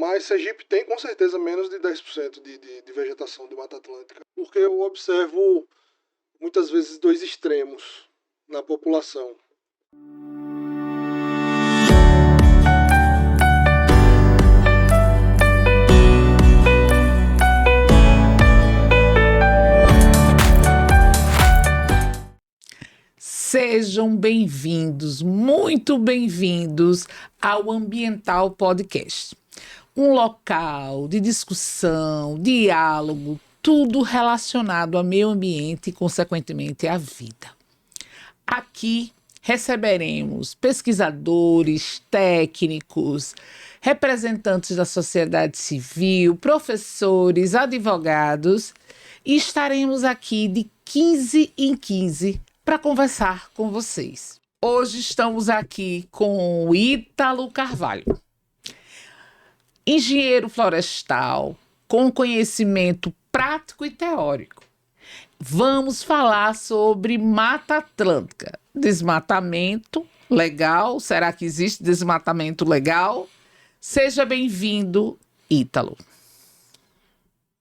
Mas Sergipe tem com certeza menos de 10% de vegetação de Mata Atlântica, porque eu observo muitas vezes dois extremos na população. Sejam bem-vindos, muito bem-vindos ao Ambiental Podcast. Um local de discussão, diálogo, tudo relacionado ao meio ambiente e, consequentemente, à vida. Aqui receberemos pesquisadores, técnicos, representantes da sociedade civil, professores, advogados e estaremos aqui de 15 em 15 para conversar com vocês. Hoje estamos aqui com o Ítalo Carvalho, engenheiro florestal com conhecimento prático e teórico. Vamos falar sobre Mata Atlântica, desmatamento legal. Será que existe desmatamento legal? Seja bem-vindo, Ítalo.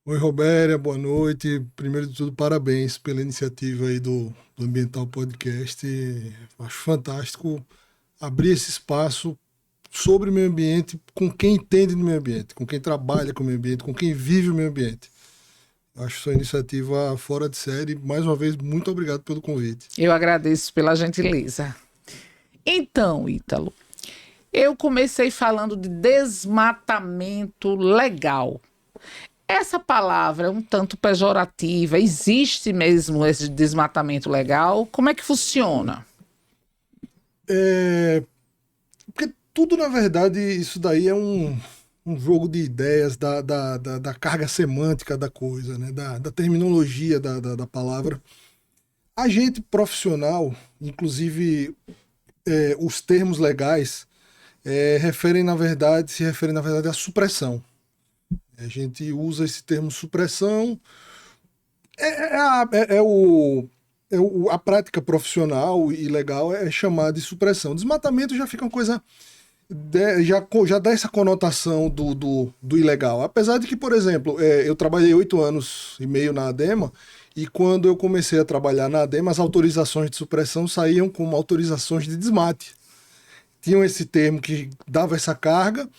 Oi, Robéria, boa noite. Primeiro de tudo, parabéns pela iniciativa aí do Ambiental Podcast. Acho fantástico abrir esse espaço sobre o meio ambiente com quem entende do meio ambiente, com quem trabalha com o meio ambiente, com quem vive o meio ambiente. Acho sua iniciativa fora de série. Mais uma vez, muito obrigado pelo convite. Eu agradeço pela gentileza. Então, Ítalo, eu comecei falando de desmatamento legal. Essa palavra é um tanto pejorativa. Existe mesmo esse desmatamento legal? Como é que funciona? Porque tudo, na verdade, isso daí é um jogo de ideias da carga semântica da coisa, né? Da terminologia da palavra. A gente profissional, inclusive os termos legais, se referem, na verdade, à supressão. A gente usa esse termo supressão, a prática profissional e legal é chamada de supressão. Desmatamento já fica uma coisa, já dá essa conotação do ilegal. Apesar de que, por exemplo, eu trabalhei 8 anos e meio na ADEMA, e quando eu comecei a trabalhar na ADEMA, as autorizações de supressão saíam como autorizações de desmate. Tinham esse termo que dava essa carga.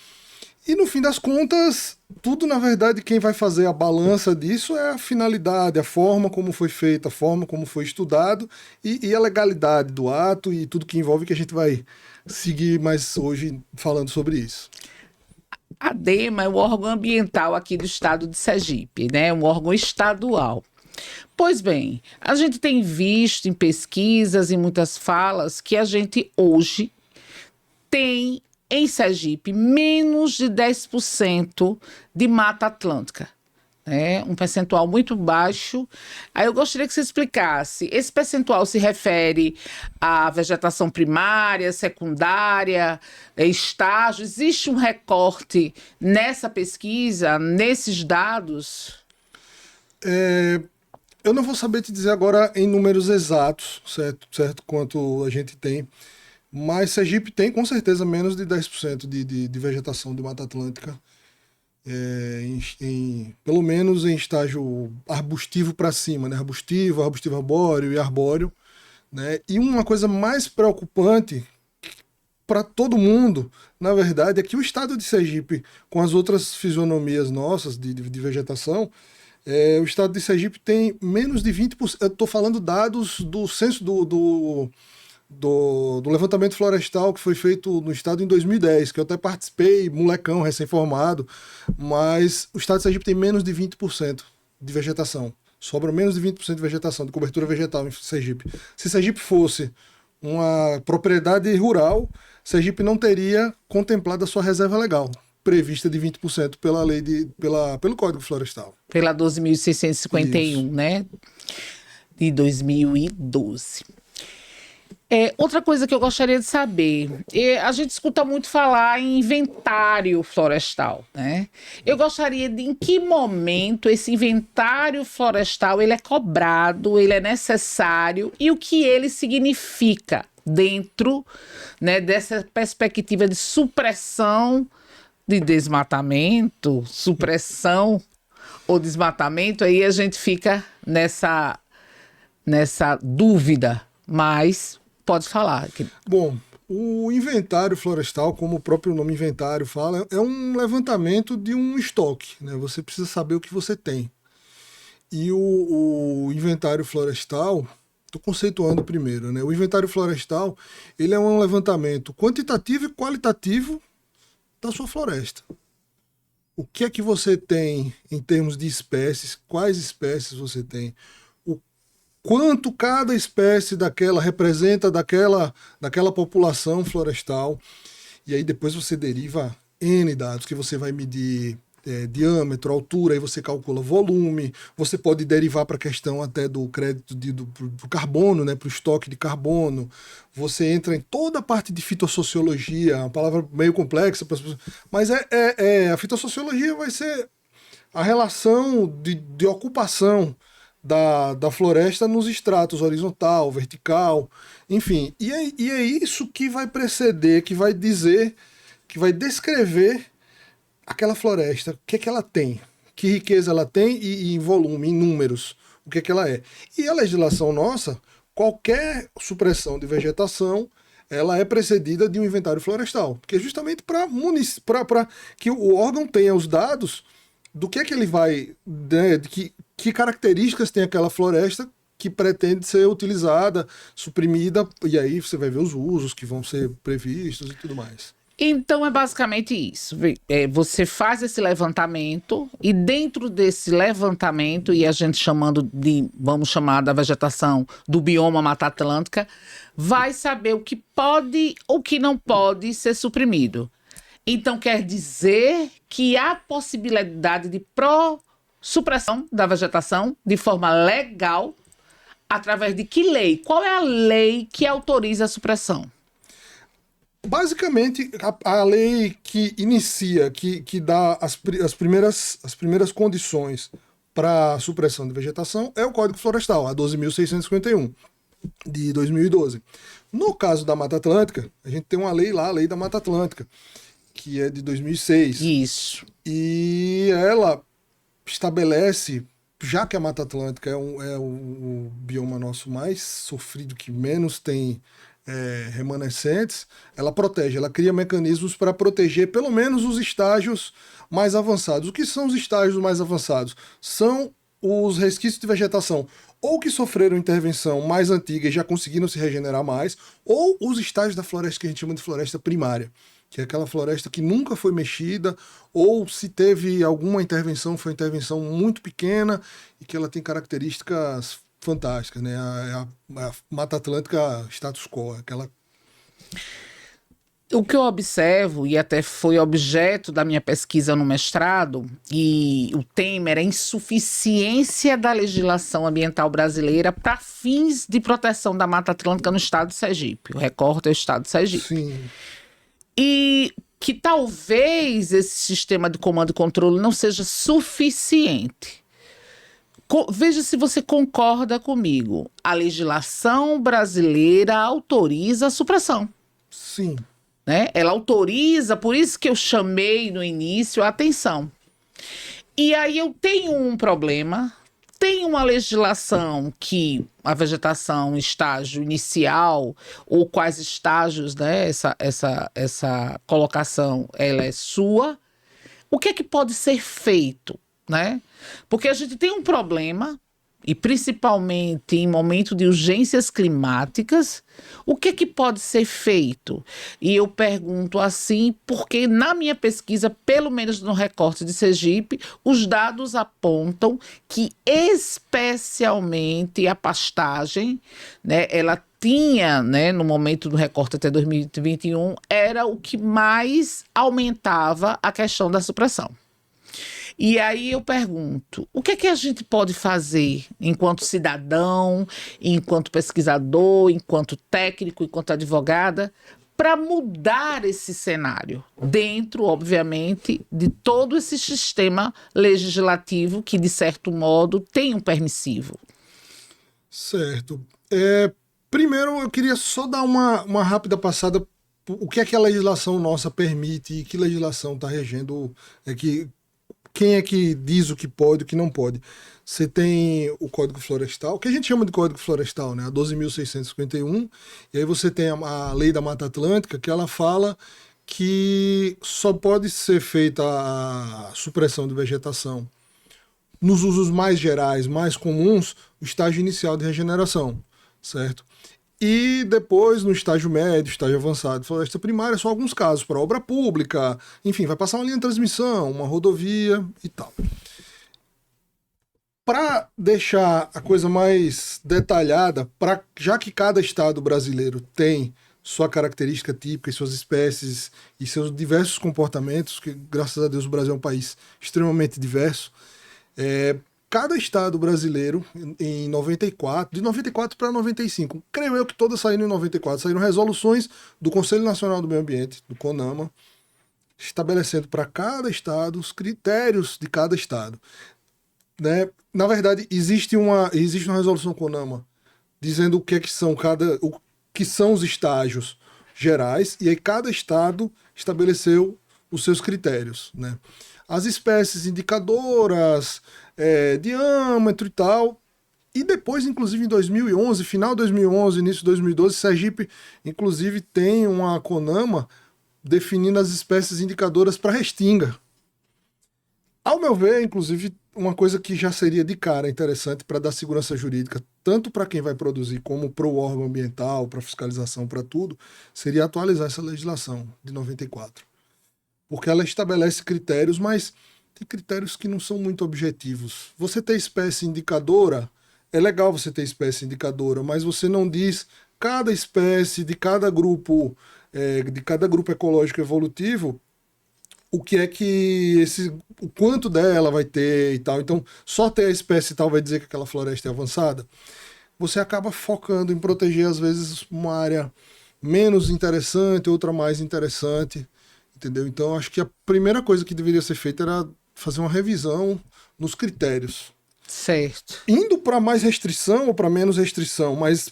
E no fim das contas, tudo, na verdade, quem vai fazer a balança disso é a finalidade, a forma como foi feita, a forma como foi estudado e a legalidade do ato e tudo que envolve, que a gente vai seguir mais hoje falando sobre isso. A ADEMA é o órgão ambiental aqui do estado de Sergipe, né? Um órgão estadual. Pois bem, a gente tem visto em pesquisas e muitas falas que a gente hoje tem em Sergipe menos de 10% de Mata Atlântica, né? Um percentual muito baixo. Aí eu gostaria que você explicasse, esse percentual se refere à vegetação primária, secundária, estágio? Existe um recorte nessa pesquisa, nesses dados? Eu não vou saber te dizer agora em números exatos, certo quanto a gente tem, mas Sergipe tem com certeza menos de 10% de vegetação de Mata Atlântica, pelo menos em estágio arbustivo para cima, né? Arbustivo arbóreo e arbóreo, né? E uma coisa mais preocupante para todo mundo, na verdade, é que o estado de Sergipe, com as outras fisionomias nossas de vegetação, o estado de Sergipe tem menos de 20%. Eu estou falando dados do censo do levantamento florestal que foi feito no estado em 2010, que eu até participei, molecão, recém-formado, mas o estado de Sergipe tem menos de 20% de vegetação. Sobra menos de 20% de vegetação, de cobertura vegetal em Sergipe. Se Sergipe fosse uma propriedade rural, Sergipe não teria contemplado a sua reserva legal, prevista de 20% pela lei pelo Código Florestal. Pela 12.651, né? De 2012. Outra coisa que eu gostaria de saber, a gente escuta muito falar em inventário florestal, né? Eu gostaria de, em que momento esse inventário florestal ele é cobrado, ele é necessário e o que ele significa dentro, né, dessa perspectiva de supressão de desmatamento, supressão ou desmatamento, aí a gente fica nessa dúvida, mas pode falar. Bom, o inventário florestal, como o próprio nome inventário fala, é um levantamento de um estoque, né? Você precisa saber o que você tem. E o inventário florestal, estou conceituando primeiro, né? O inventário florestal, ele é um levantamento quantitativo e qualitativo da sua floresta. O que é que você tem em termos de espécies, quais espécies você tem, o quanto cada espécie daquela representa daquela população florestal, e aí depois você deriva N dados, que você vai medir diâmetro, altura, aí você calcula volume, você pode derivar para a questão até do crédito do carbono, né, para o estoque de carbono, você entra em toda a parte de fitossociologia, uma palavra meio complexa, mas a fitossociologia vai ser a relação de ocupação da floresta nos estratos horizontal, vertical, enfim, e é isso que vai preceder, que vai dizer, que vai descrever aquela floresta, o que é que ela tem, que riqueza ela tem e em volume, em números, o que é que ela é. E a legislação nossa, qualquer supressão de vegetação, ela é precedida de um inventário florestal, porque é justamente para que o órgão tenha os dados do que é que ele vai, né, que características tem aquela floresta que pretende ser utilizada, suprimida, e aí você vai ver os usos que vão ser previstos e tudo mais. Então é basicamente isso. Você faz esse levantamento e dentro desse levantamento, e a gente vamos chamar da vegetação do bioma Mata Atlântica, vai saber o que pode ou o que não pode ser suprimido. Então quer dizer que há possibilidade de supressão da vegetação de forma legal, através de que lei? Qual é a lei que autoriza a supressão? Basicamente, a lei que inicia, que dá as primeiras condições para a supressão de vegetação é o Código Florestal, a 12.651, de 2012. No caso da Mata Atlântica, a gente tem uma lei lá, a Lei da Mata Atlântica, que é de 2006. Isso. E ela estabelece, já que a Mata Atlântica é o bioma nosso mais sofrido, que menos tem remanescentes, ela protege, ela cria mecanismos para proteger pelo menos os estágios mais avançados. O que são os estágios mais avançados? São os resquícios de vegetação ou que sofreram intervenção mais antiga e já conseguiram se regenerar mais, ou os estágios da floresta que a gente chama de floresta primária, que é aquela floresta que nunca foi mexida, ou se teve alguma intervenção, foi uma intervenção muito pequena e que ela tem características fantástica, né? A Mata Atlântica status quo, aquela... O que eu observo, e até foi objeto da minha pesquisa no mestrado, e o tema era a insuficiência da legislação ambiental brasileira para fins de proteção da Mata Atlântica no estado de Sergipe. O recorte é o estado de Sergipe. Sim. E que talvez esse sistema de comando e controle não seja suficiente. Veja se você concorda comigo. A legislação brasileira autoriza a supressão. Sim. Né? Ela autoriza, por isso que eu chamei no início a atenção. E aí eu tenho um problema, tem uma legislação que a vegetação estágio inicial, ou quais estágios, né? Essa colocação, ela é sua. O que é que pode ser feito? Né? Porque a gente tem um problema, e principalmente em momento de urgências climáticas, o que é que pode ser feito? E eu pergunto assim, porque na minha pesquisa, pelo menos no recorte de Sergipe, os dados apontam que especialmente a pastagem, né, ela tinha, né, no momento do recorte até 2021, era o que mais aumentava a questão da supressão. E aí eu pergunto, o que é que a gente pode fazer enquanto cidadão, enquanto pesquisador, enquanto técnico, enquanto advogada, para mudar esse cenário dentro, obviamente, de todo esse sistema legislativo que, de certo modo, tem um permissivo? Certo. Primeiro, eu queria só dar uma rápida passada o que é que a legislação nossa permite e que legislação está regendo, quem é que diz o que pode e o que não pode. Você tem o Código Florestal, que a gente chama de Código Florestal, né? A 12.651, e aí você tem a Lei da Mata Atlântica, que ela fala que só pode ser feita a supressão de vegetação nos usos mais gerais, mais comuns, o estágio inicial de regeneração, certo? E depois, no estágio médio, estágio avançado de floresta primária, só alguns casos para obra pública, enfim, vai passar uma linha de transmissão, uma rodovia e tal. Para deixar a coisa mais detalhada, já que cada estado brasileiro tem sua característica típica e suas espécies e seus diversos comportamentos, que graças a Deus o Brasil é um país extremamente diverso, cada estado brasileiro, em 94, de 94 para 95, creio eu que todas saíram em 94, saíram resoluções do Conselho Nacional do Meio Ambiente, do CONAMA, estabelecendo para cada estado os critérios de cada estado. Né? Na verdade, existe uma resolução CONAMA dizendo o que são os estágios gerais, e aí cada estado estabeleceu os seus critérios, né? As espécies indicadoras, diâmetro e tal. E depois, inclusive, em 2011, final de 2011, início de 2012, Sergipe, inclusive, tem uma CONAMA definindo as espécies indicadoras para restinga. Ao meu ver, inclusive, uma coisa que já seria de cara interessante para dar segurança jurídica, tanto para quem vai produzir como para o órgão ambiental, para fiscalização, para tudo, seria atualizar essa legislação de 94. Porque ela estabelece critérios, mas tem critérios que não são muito objetivos. Você ter espécie indicadora, é legal você ter espécie indicadora, mas você não diz cada espécie de cada grupo ecológico evolutivo, o que é que o quanto dela vai ter e tal. Então, só ter a espécie e tal vai dizer que aquela floresta é avançada. Você acaba focando em proteger, às vezes, uma área menos interessante, outra mais interessante. Entendeu? Então, acho que a primeira coisa que deveria ser feita era fazer uma revisão nos critérios. Certo. Indo para mais restrição ou para menos restrição, mas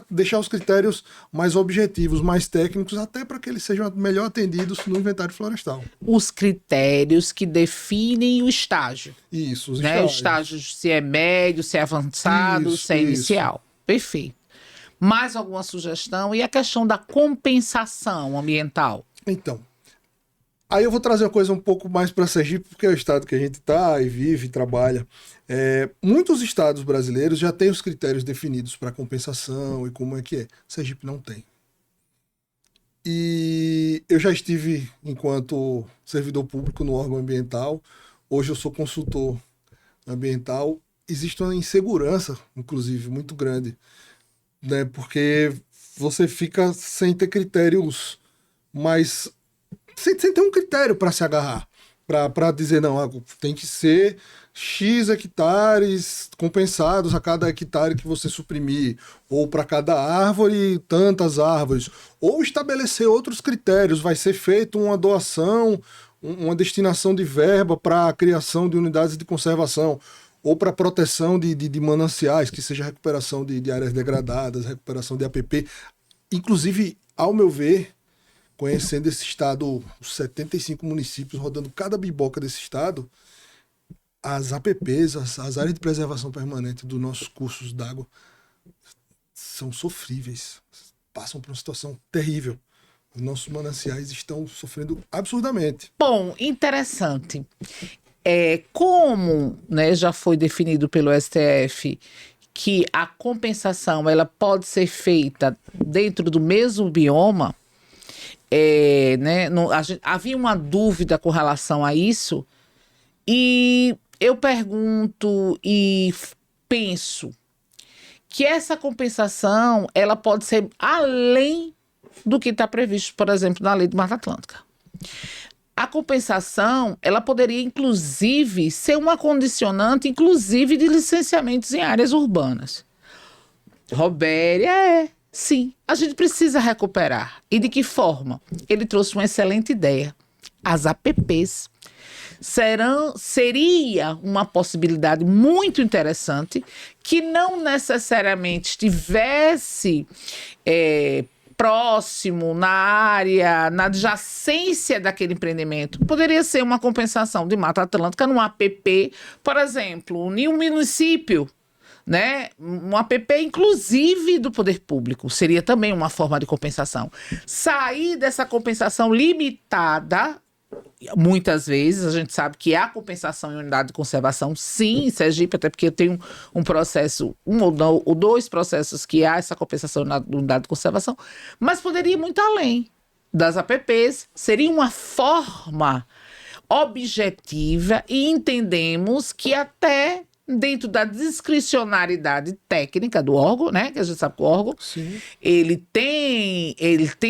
deixar os critérios mais objetivos, mais técnicos, até para que eles sejam melhor atendidos no inventário florestal. Os critérios que definem o estágio. Isso, os né? estágios. O estágio, se é médio, se é avançado, se é inicial. Perfeito. Mais alguma sugestão? E a questão da compensação ambiental? Então, aí eu vou trazer uma coisa um pouco mais para Sergipe, porque é o estado que a gente está e vive e trabalha. Muitos estados brasileiros já têm os critérios definidos para compensação e como é que é. Sergipe não tem. E eu já estive enquanto servidor público no órgão ambiental. Hoje eu sou consultor ambiental. Existe uma insegurança, inclusive, muito grande, né? Porque você fica sem ter critérios mais... Sem ter um critério para se agarrar, para dizer, não, tem que ser X hectares compensados a cada hectare que você suprimir, ou para cada árvore, tantas árvores, ou estabelecer outros critérios, vai ser feita uma doação, uma destinação de verba para a criação de unidades de conservação, ou para proteção de mananciais, que seja recuperação de áreas degradadas, recuperação de APP. Inclusive, ao meu ver, conhecendo esse estado, os 75 municípios, rodando cada biboca desse estado, as APPs, as áreas de preservação permanente dos nossos cursos d'água são sofríveis, passam por uma situação terrível. Os nossos mananciais estão sofrendo absurdamente. Bom, interessante. Como, né, já foi definido pelo STF que a compensação ela pode ser feita dentro do mesmo bioma, né, havia uma dúvida com relação a isso, e eu pergunto e penso que essa compensação ela pode ser além do que está previsto, por exemplo, na Lei de Mata Atlântica. A compensação ela poderia, inclusive, ser uma condicionante, inclusive, de licenciamentos em áreas urbanas. Robéria, sim, a gente precisa recuperar. E de que forma? Ele trouxe uma excelente ideia. As APPs seria uma possibilidade muito interessante que não necessariamente tivesse próximo, na área, na adjacência daquele empreendimento. Poderia ser uma compensação de Mata Atlântica num APP, por exemplo, em um município, né? Um APP inclusive do poder público. Seria também uma forma de compensação. Sair dessa compensação limitada. Muitas vezes a gente sabe que há compensação em unidade de conservação, sim, em Sergipe, até porque eu tenho um processo, ou dois processos que há essa compensação na unidade de conservação, mas poderia ir muito além das APPs, seria uma forma objetiva e entendemos que até dentro da discricionariedade técnica do órgão, né? Que a gente sabe que o órgão, Sim. ele tem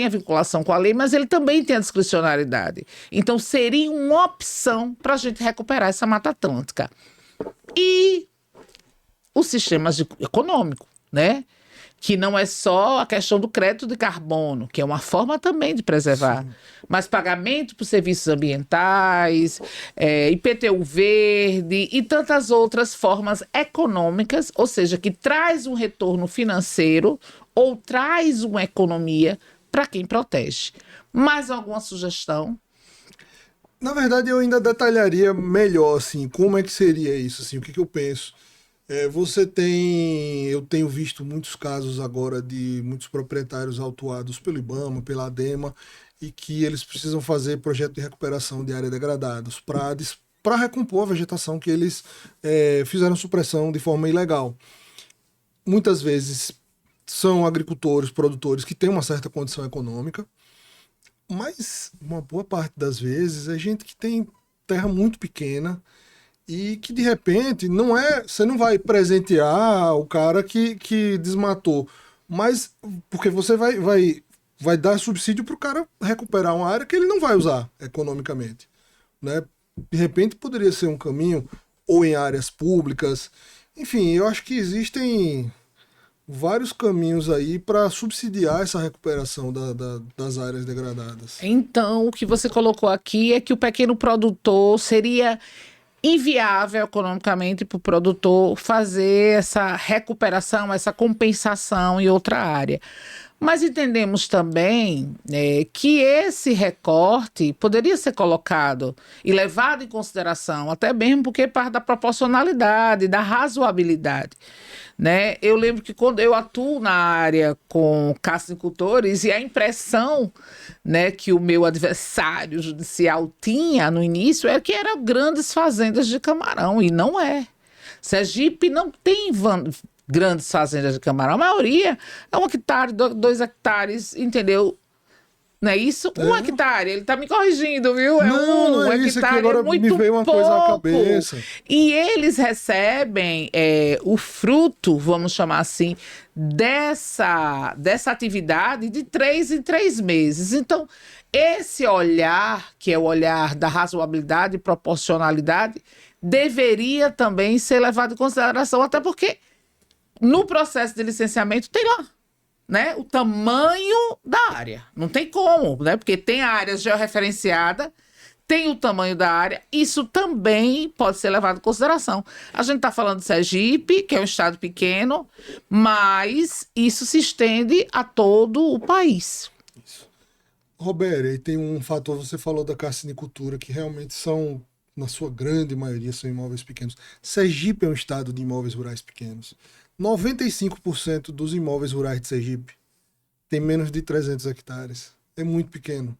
a vinculação com a lei, mas ele também tem a discricionariedade. Então, seria uma opção para a gente recuperar essa Mata Atlântica. E o sistema econômico, né? Que não é só a questão do crédito de carbono, que é uma forma também de preservar, mas pagamento por serviços ambientais, IPTU verde e tantas outras formas econômicas, ou seja, que traz um retorno financeiro ou traz uma economia para quem protege. Mais alguma sugestão? Na verdade, eu ainda detalharia melhor, assim, como é que seria isso, assim, o que eu penso. Eu tenho visto muitos casos agora de muitos proprietários autuados pelo IBAMA, pela ADEMA, e que eles precisam fazer projeto de recuperação de áreas degradadas para recompor a vegetação que eles fizeram supressão de forma ilegal. Muitas vezes são agricultores, produtores que têm uma certa condição econômica, mas uma boa parte das vezes é gente que tem terra muito pequena, e que de repente você não vai presentear o cara que desmatou, mas porque você vai dar subsídio para o cara recuperar uma área que ele não vai usar economicamente, né? De repente poderia ser um caminho, ou em áreas públicas, enfim, eu acho que existem vários caminhos aí para subsidiar essa recuperação das áreas degradadas. Então, o que você colocou aqui é que o pequeno produtor seria inviável economicamente para o produtor fazer essa recuperação, essa compensação em outra área. Mas entendemos também que esse recorte poderia ser colocado e levado em consideração, até mesmo porque parte da proporcionalidade, da razoabilidade. Né? Eu lembro que quando eu atuo na área com caçicultores, e a impressão, né, que o meu adversário judicial tinha no início era que eram grandes fazendas de camarão, e não é. Sergipe não tem grandes fazendas de camarão, a maioria é 1 hectare, 2 hectares, entendeu? Não é isso? 1 hectare, ele tá me corrigindo, viu? Não é isso, hectare, que agora é muito me veio uma pouco. coisa à cabeça. E eles recebem o fruto, vamos chamar assim, dessa atividade de 3 em 3 meses. Então, esse olhar, que é o olhar da razoabilidade e proporcionalidade, deveria também ser levado em consideração, até porque no processo de licenciamento tem lá, né, o tamanho da área. Não tem como, né? Porque tem a área georreferenciada, tem o tamanho da área, isso também pode ser levado em consideração. A gente está falando de Sergipe, que é um estado pequeno, mas isso se estende a todo o país. Roberto, e tem um fator, você falou da carcinicultura, que realmente são, na sua grande maioria, são imóveis pequenos. Sergipe é um estado de imóveis rurais pequenos. 95% dos imóveis rurais de Sergipe tem menos de 300 hectares. É muito pequeno.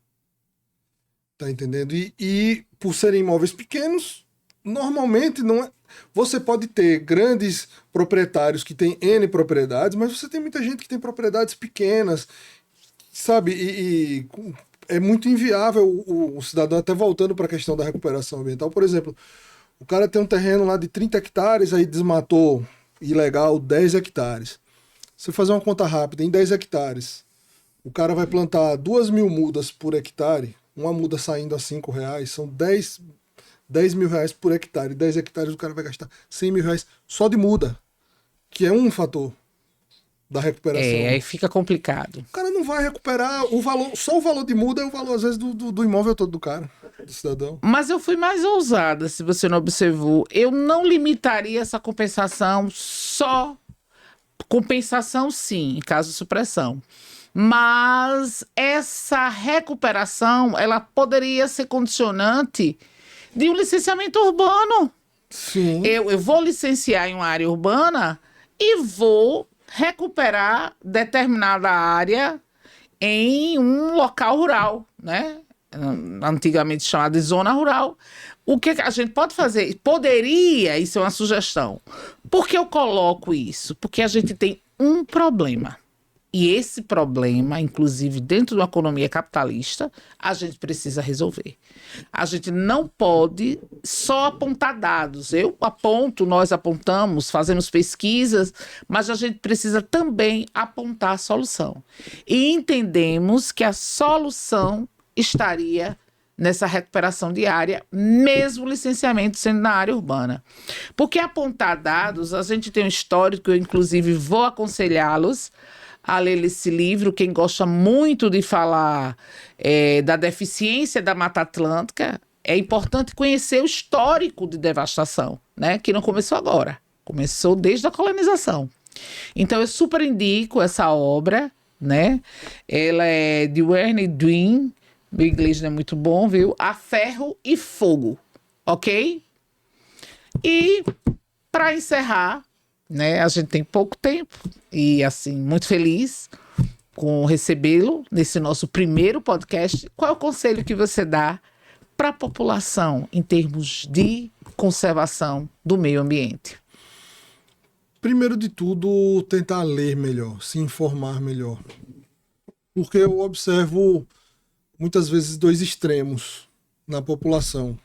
Tá entendendo? E por serem imóveis pequenos, normalmente não é... Você pode ter grandes proprietários que têm N propriedades, mas você tem muita gente que tem propriedades pequenas, sabe? E é muito inviável o cidadão, até voltando para a questão da recuperação ambiental. Por exemplo, o cara tem um terreno lá de 30 hectares, aí desmatou ilegal 10 hectares. Se fazer uma conta rápida, em 10 hectares, o cara vai plantar 2.000 mudas por hectare, uma muda saindo a R$5, são 10 mil reais por hectare. 10 hectares o cara vai gastar 100 mil reais só de muda, que é um fator da recuperação. Aí fica complicado. O cara não vai recuperar o valor, só o valor de muda é o valor, às vezes, do imóvel todo do cara, do cidadão. Mas eu fui mais ousada, se você não observou. Eu não limitaria essa compensação só. Compensação, sim, em caso de supressão. Mas essa recuperação, ela poderia ser condicionante de um licenciamento urbano. Sim. Eu vou licenciar em uma área urbana e vou recuperar determinada área em um local rural, né? Antigamente chamado de zona rural. O que a gente pode fazer? Poderia, isso é uma sugestão. Por que eu coloco isso? Porque a gente tem um problema. E esse problema, inclusive dentro de uma economia capitalista, a gente precisa resolver. A gente não pode só apontar dados. Eu aponto, nós apontamos, fazemos pesquisas, mas a gente precisa também apontar a solução. E entendemos que a solução estaria nessa recuperação diária, mesmo o licenciamento sendo na área urbana. Porque apontar dados, a gente tem um histórico, eu inclusive vou aconselhá-los a ler esse livro, quem gosta muito de falar da deficiência da Mata Atlântica, é importante conhecer o histórico de devastação, né? Que não começou agora, começou desde a colonização. Então eu super indico essa obra, né? Ela é de Werner Dwin, meu inglês não é muito bom, viu? A Ferro e Fogo, ok? E para encerrar, né, a gente tem pouco tempo e, assim, muito feliz com recebê-lo nesse nosso primeiro podcast. Qual é o conselho que você dá para a população em termos de conservação do meio ambiente? Primeiro de tudo, tentar ler melhor, se informar melhor. Porque eu observo muitas vezes dois extremos na população.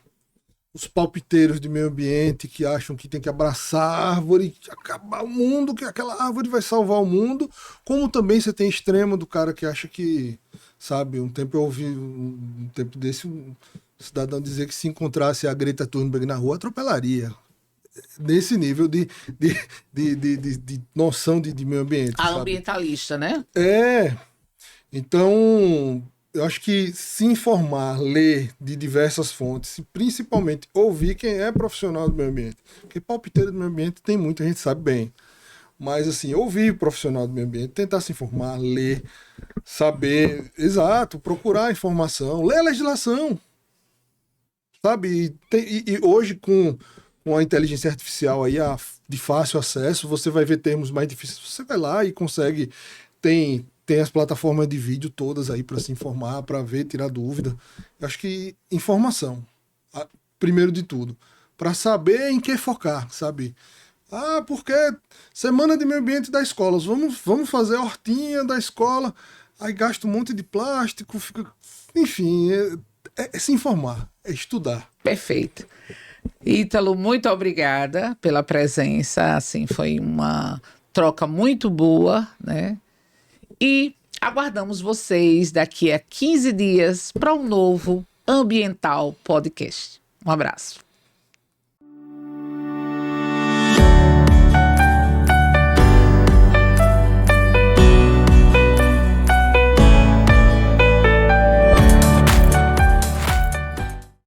Os palpiteiros de meio ambiente que acham que tem que abraçar a árvore, acabar o mundo, que aquela árvore vai salvar o mundo. Como também você tem extremo do cara que acha que, sabe, um tempo eu ouvi, um tempo desse, um cidadão dizer que se encontrasse a Greta Thunberg na rua, atropelaria. Nesse nível de noção de meio ambiente. A sabe? ambientalista, né? Então, eu acho que se informar, ler de diversas fontes, e principalmente ouvir quem é profissional do meio ambiente. Porque palpiteiro do meio ambiente tem muito, a gente sabe bem. Mas, assim, ouvir profissional do meio ambiente, tentar se informar, ler, saber, exato, procurar informação, ler a legislação. Sabe? E hoje, com a inteligência artificial aí, de fácil acesso, você vai ver termos mais difíceis. Você vai lá e consegue. Tem as plataformas de vídeo todas aí para se informar, para ver, tirar dúvida. Eu acho que informação, primeiro de tudo, para saber em que focar, sabe? Porque semana de meio ambiente da escola, vamos fazer a hortinha da escola, aí gasta um monte de plástico, enfim, é se informar, é estudar. Perfeito. Ítalo, muito obrigada pela presença, assim, foi uma troca muito boa, né? E aguardamos vocês daqui a 15 dias para um novo Ambiental Podcast. Um abraço.